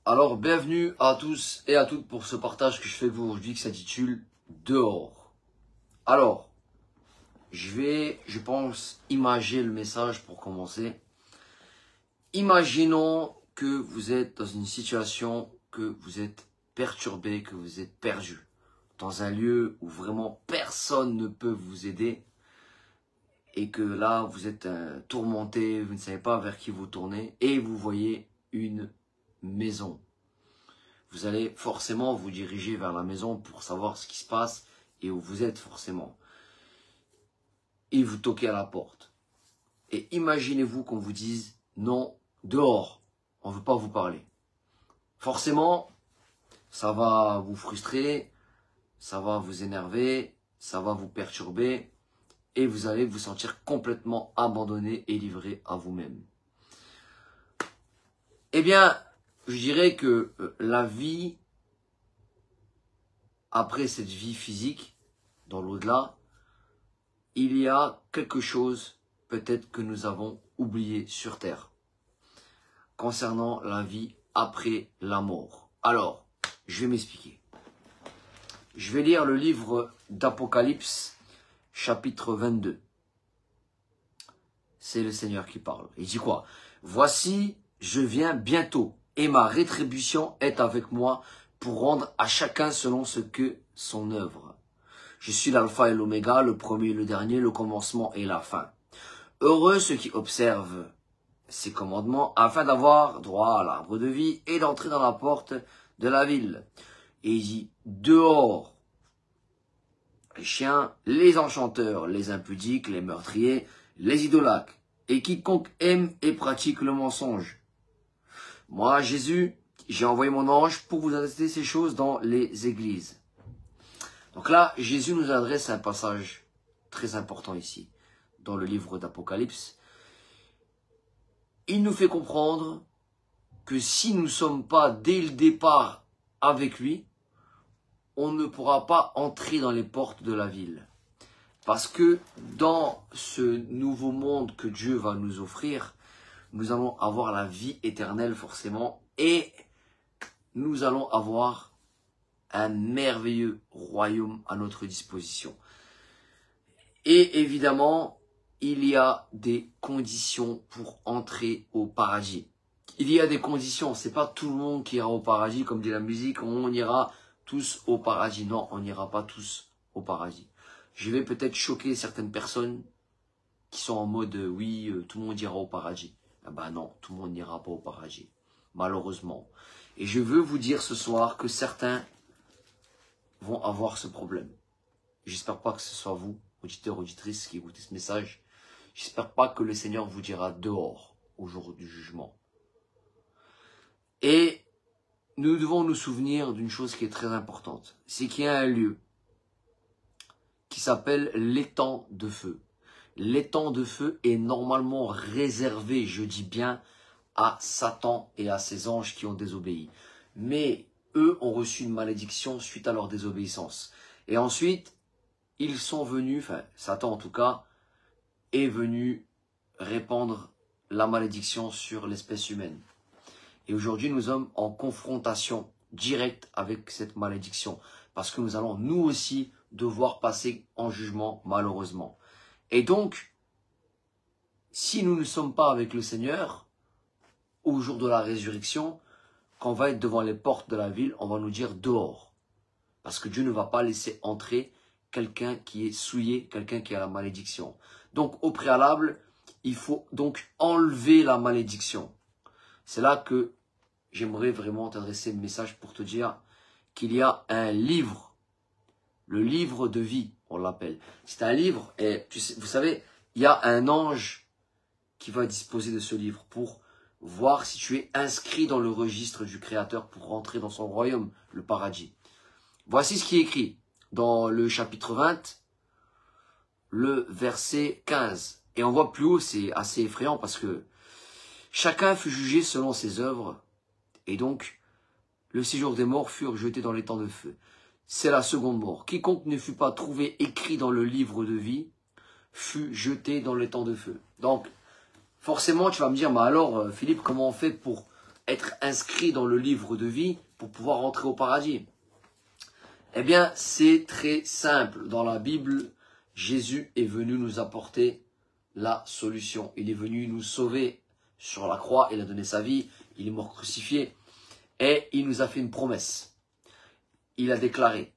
Alors, bienvenue à tous et à toutes pour ce partage que je fais avec vous aujourd'hui qui s'intitule Dehors. Alors, je pense, imager le message pour commencer. Imaginons que vous êtes dans une situation, que vous êtes perturbé, que vous êtes perdu. Dans un lieu où vraiment personne ne peut vous aider. Et que là, vous êtes tourmenté, vous ne savez pas vers qui vous tournez. Et vous voyez une maison. Vous allez forcément vous diriger vers la maison pour savoir ce qui se passe et où vous êtes forcément. Et vous toquez à la porte. Et imaginez-vous qu'on vous dise non, dehors, on ne veut pas vous parler. Forcément, ça va vous frustrer, ça va vous énerver, ça va vous perturber et vous allez vous sentir complètement abandonné et livré à vous-même. Eh bien, je dirais que la vie, après cette vie physique, dans l'au-delà, il y a quelque chose peut-être que nous avons oublié sur Terre, concernant la vie après la mort. Alors, je vais m'expliquer. Je vais lire le livre d'Apocalypse, chapitre 22. C'est le Seigneur qui parle. Il dit quoi? Voici, je viens bientôt, et ma rétribution est avec moi pour rendre à chacun selon ce que son œuvre. Je suis l'alpha et l'oméga, le premier et le dernier, le commencement et la fin. Heureux ceux qui observent ces commandements afin d'avoir droit à l'arbre de vie et d'entrer dans la porte de la ville. Et il dit, dehors, les chiens, les enchanteurs, les impudiques, les meurtriers, les idolâtres, et quiconque aime et pratique le mensonge. Moi, Jésus, j'ai envoyé mon ange pour vous attester ces choses dans les églises. Donc là, Jésus nous adresse un passage très important ici, dans le livre d'Apocalypse. Il nous fait comprendre que si nous ne sommes pas dès le départ avec lui, on ne pourra pas entrer dans les portes de la ville. Parce que dans ce nouveau monde que Dieu va nous offrir, nous allons avoir la vie éternelle forcément et nous allons avoir un merveilleux royaume à notre disposition. Et évidemment, il y a des conditions pour entrer au paradis. Il y a des conditions, c'est pas tout le monde qui ira au paradis, comme dit la musique, on ira tous au paradis. Non, on n'ira pas tous au paradis. Je vais peut-être choquer certaines personnes qui sont en mode oui, tout le monde ira au paradis. Ah ben non, tout le monde n'ira pas au paradis, malheureusement. Et je veux vous dire ce soir que certains vont avoir ce problème. J'espère pas que ce soit vous, auditeurs, auditrices, qui écoutez ce message. J'espère pas que le Seigneur vous dira dehors au jour du jugement. Et nous devons nous souvenir d'une chose qui est très importante. C'est qu'il y a un lieu qui s'appelle l'étang de feu. L'étang de feu est normalement réservé, je dis bien, à Satan et à ses anges qui ont désobéi. Mais eux ont reçu une malédiction suite à leur désobéissance. Et ensuite, ils sont venus, enfin Satan en tout cas, est venu répandre la malédiction sur l'espèce humaine. Et aujourd'hui, nous sommes en confrontation directe avec cette malédiction. Parce que nous allons nous aussi devoir passer en jugement malheureusement. Et donc, si nous ne sommes pas avec le Seigneur, au jour de la résurrection, quand on va être devant les portes de la ville, on va nous dire dehors. Parce que Dieu ne va pas laisser entrer quelqu'un qui est souillé, quelqu'un qui a la malédiction. Donc, au préalable, il faut donc enlever la malédiction. C'est là que j'aimerais vraiment t'adresser le message pour te dire qu'il y a un livre, le livre de vie, on l'appelle. C'est un livre, et vous savez, il y a un ange qui va disposer de ce livre pour voir si tu es inscrit dans le registre du Créateur pour rentrer dans son royaume, le paradis. Voici ce qui est écrit dans le chapitre 20, le verset 15. Et on voit plus haut, c'est assez effrayant parce que chacun fut jugé selon ses œuvres. Et donc, le séjour des morts furent jetés dans l'étang de feu. C'est la seconde mort. Quiconque ne fut pas trouvé écrit dans le livre de vie fut jeté dans l'étang de feu. Donc, forcément, tu vas me dire, mais alors, Philippe, comment on fait pour être inscrit dans le livre de vie pour pouvoir entrer au paradis? Eh bien, c'est très simple. Dans la Bible, Jésus est venu nous apporter la solution. Il est venu nous sauver sur la croix. Il a donné sa vie. Il est mort crucifié. Et il nous a fait une promesse. Il a déclaré: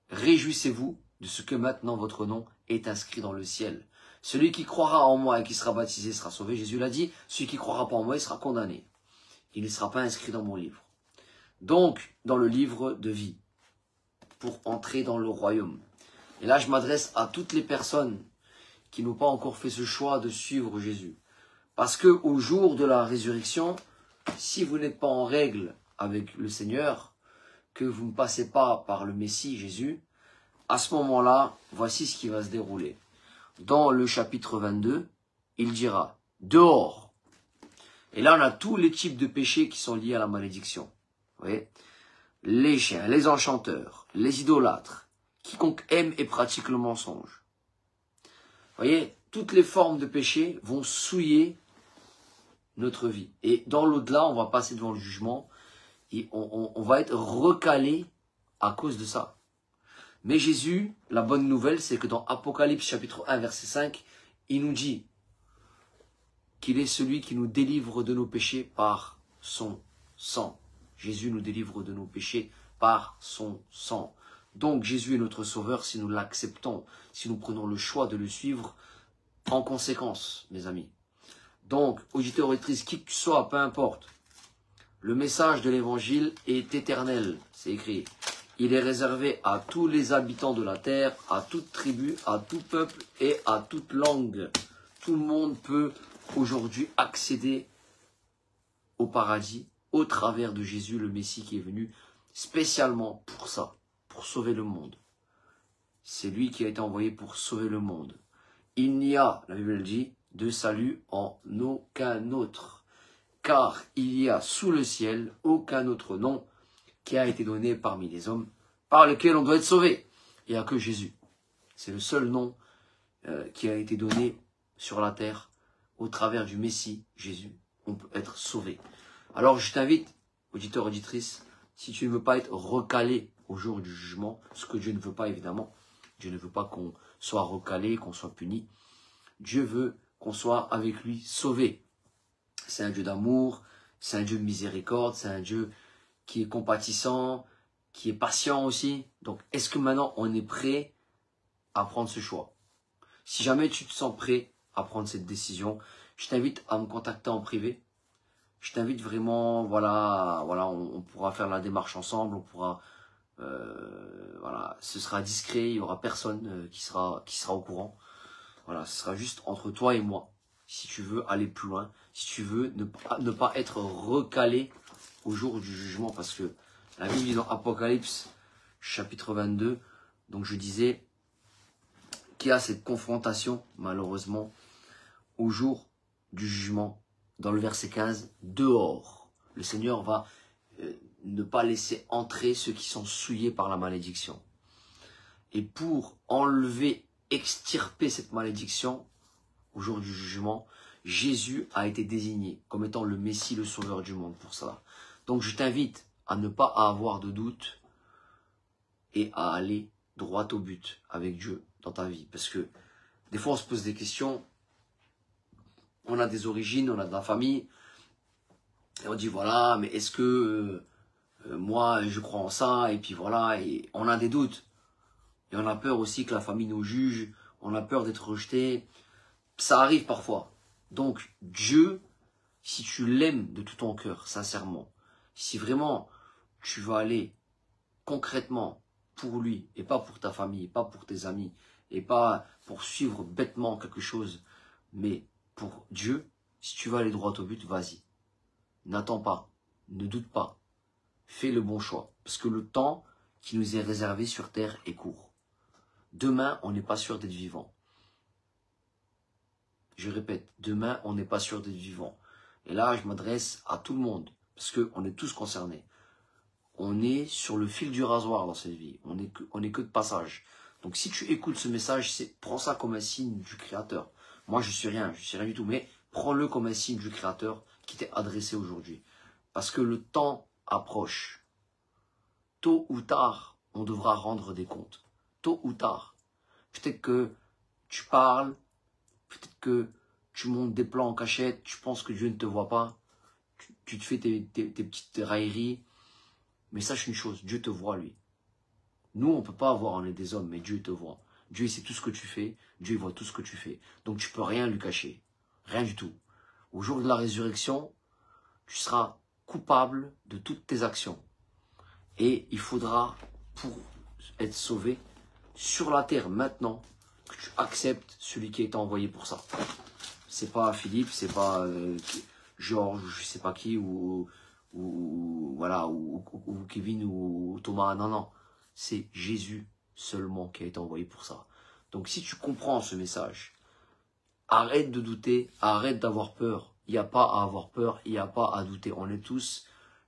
réjouissez-vous de ce que maintenant votre nom est inscrit dans le ciel. Celui qui croira en moi et qui sera baptisé sera sauvé. Jésus l'a dit. Celui qui ne croira pas en moi, il sera condamné. Il ne sera pas inscrit dans mon livre. Donc, dans le livre de vie, pour entrer dans le royaume. Et là, je m'adresse à toutes les personnes qui n'ont pas encore fait ce choix de suivre Jésus. Parce qu'au jour de la résurrection, si vous n'êtes pas en règle avec le Seigneur, que vous ne passez pas par le Messie, Jésus, à ce moment-là, voici ce qui va se dérouler. Dans le chapitre 22, il dira « dehors ». Et là, on a tous les types de péchés qui sont liés à la malédiction. Vous voyez ? Les chiens, les enchanteurs, les idolâtres, quiconque aime et pratique le mensonge. Vous voyez, toutes les formes de péché vont souiller notre vie. Et dans l'au-delà, on va passer devant le jugement et on va être recalé à cause de ça. Mais Jésus, la bonne nouvelle, c'est que dans Apocalypse chapitre 1, verset 5, il nous dit qu'il est celui qui nous délivre de nos péchés par son sang. Jésus nous délivre de nos péchés par son sang. Donc Jésus est notre sauveur si nous l'acceptons, si nous prenons le choix de le suivre en conséquence, mes amis. Donc, auditeurs, auditrices, qui que tu sois, peu importe, le message de l'évangile est éternel, c'est écrit. Il est réservé à tous les habitants de la terre, à toute tribu, à tout peuple et à toute langue. Tout le monde peut aujourd'hui accéder au paradis au travers de Jésus, le Messie qui est venu spécialement pour ça, pour sauver le monde. C'est lui qui a été envoyé pour sauver le monde. Il n'y a, la Bible dit, de salut en aucun autre, car il y a sous le ciel aucun autre nom qui a été donné parmi les hommes par lequel on doit être sauvé. Il n'y a que Jésus. C'est le seul nom qui a été donné sur la terre au travers du Messie, Jésus. On peut être sauvé. Alors je t'invite, auditeur, auditrice, si tu ne veux pas être recalé au jour du jugement, ce que Dieu ne veut pas évidemment, Dieu ne veut pas qu'on soit recalé, qu'on soit puni. Dieu veut qu'on soit avec lui sauvé. C'est un Dieu d'amour, c'est un Dieu de miséricorde, c'est un Dieu qui est compatissant, qui est patient aussi. Donc, est-ce que maintenant on est prêt à prendre ce choix? Si jamais tu te sens prêt à prendre cette décision, je t'invite à me contacter en privé. Je t'invite vraiment, voilà, on pourra faire la démarche ensemble, on pourra, voilà, ce sera discret, il n'y aura personne qui sera au courant. Voilà, ce sera juste entre toi et moi. Si tu veux aller plus loin, si tu veux ne pas être recalé au jour du jugement, parce que la Bible dit dans Apocalypse, chapitre 22, donc je disais qu'il y a cette confrontation, malheureusement, au jour du jugement, dans le verset 15, dehors. Le Seigneur va ne pas laisser entrer ceux qui sont souillés par la malédiction. Et pour enlever, extirper cette malédiction, au jour du jugement, Jésus a été désigné comme étant le Messie, le Sauveur du monde pour ça. Donc je t'invite à ne pas avoir de doute et à aller droit au but avec Dieu dans ta vie. Parce que des fois on se pose des questions, on a des origines, on a de la famille, et on dit voilà, mais est-ce que moi je crois en ça, et puis voilà, et on a des doutes. Et on a peur aussi que la famille nous juge, on a peur d'être rejeté. Ça arrive parfois. Donc Dieu, si tu l'aimes de tout ton cœur, sincèrement, si vraiment tu vas aller concrètement pour lui, et pas pour ta famille, pas pour tes amis, et pas pour suivre bêtement quelque chose, mais pour Dieu, si tu vas aller droit au but, vas-y. N'attends pas, ne doute pas, fais le bon choix. Parce que le temps qui nous est réservé sur terre est court. Demain, on n'est pas sûr d'être vivant. Je répète, demain, on n'est pas sûr d'être vivant. Et là, je m'adresse à tout le monde, parce qu'on est tous concernés. On est sur le fil du rasoir dans cette vie. On est que de passage. Donc si tu écoutes ce message, prends ça comme un signe du Créateur. Moi, je suis rien du tout, mais prends-le comme un signe du Créateur qui t'est adressé aujourd'hui. Parce que le temps approche. Tôt ou tard, on devra rendre des comptes. Tôt ou tard. Peut-être que tu parles, peut-être que tu montes des plans en cachette, tu penses que Dieu ne te voit pas, tu te fais tes petites railleries. Mais sache une chose, Dieu te voit lui. Nous, on ne peut pas voir, on est des hommes, mais Dieu te voit. Dieu sait tout ce que tu fais, Dieu voit tout ce que tu fais. Donc tu ne peux rien lui cacher. Rien du tout. Au jour de la résurrection, tu seras coupable de toutes tes actions. Et il faudra, pour être sauvé, sur la terre maintenant, que tu acceptes celui qui a été envoyé pour ça. C'est pas Philippe, c'est pas Georges, je sais pas qui, ou voilà, ou Kevin, ou Thomas, non, non. C'est Jésus seulement qui a été envoyé pour ça. Donc si tu comprends ce message, arrête de douter, arrête d'avoir peur. Il n'y a pas à avoir peur, il n'y a pas à douter. On est tous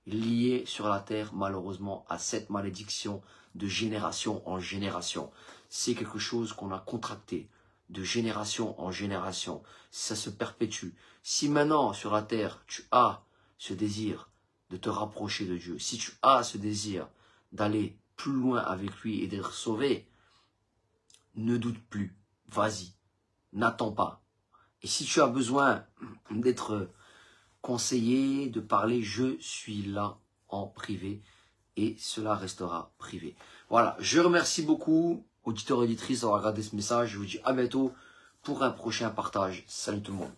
liés sur la terre, malheureusement, à cette malédiction de génération en génération. C'est quelque chose qu'on a contracté de génération en génération. Ça se perpétue. Si maintenant, sur la terre, tu as ce désir de te rapprocher de Dieu, si tu as ce désir d'aller plus loin avec lui et d'être sauvé, ne doute plus. Vas-y. N'attends pas. Et si tu as besoin d'être conseillé, de parler, je suis là en privé et cela restera privé. Voilà, je remercie beaucoup, auditeurs et auditrices, d'avoir regardé ce message. Je vous dis à bientôt pour un prochain partage. Salut tout le monde.